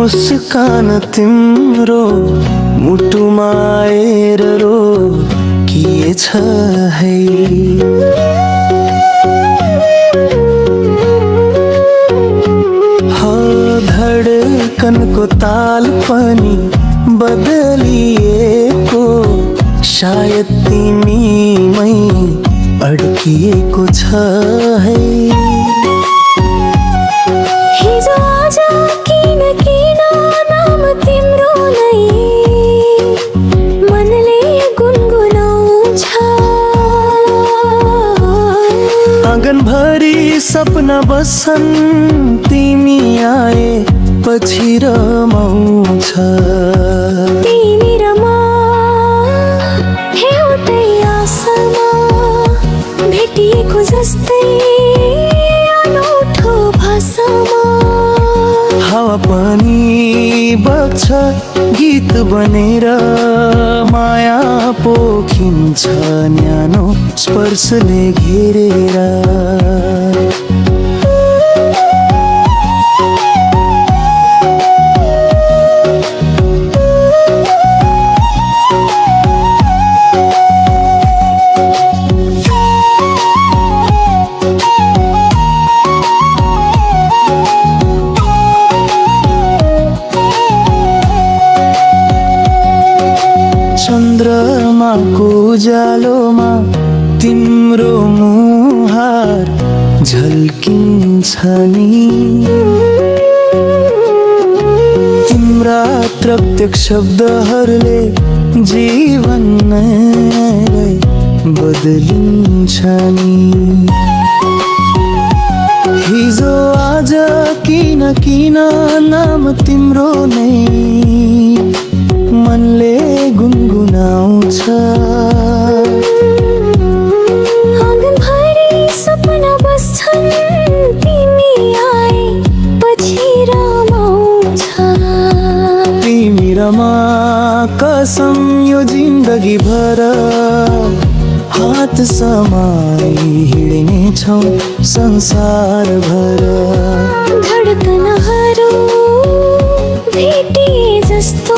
मुस्कान तिम्रो मुटुमा आएर रो के छ है धडकनको ताल पनि बदलिएको सायद तिमीमै अड्किएको छ है आँगनभरि सपना बस्छन् तिमी आए पछि रमाउँछ तिमी रमा एउटै आशामा भेटिएको जस्तै अनौठो भाषामा हावा पनि बग्छ गीत बनेर माया पोखिन्छ न्यानो स्पर्शले घेरेर चन्द्रमाको उज्यालोमा तिम्रो मुहार झल्किन्छ नि तिम्रा प्रत्येक शब्दहरूले जीवनलाई बदलिन्छ नि हिजो आज किन किन नाम तिम्रो नै मनले गुनगुनाउँछ आँगनभरि सपना बस्छन् तिमी आए पछि रमाउँछ तिमी रमा कसम यो जिन्दगी भर हात समाई हिँड्नेछौँ संसार भर धडकनहरू भेटिए जस्तो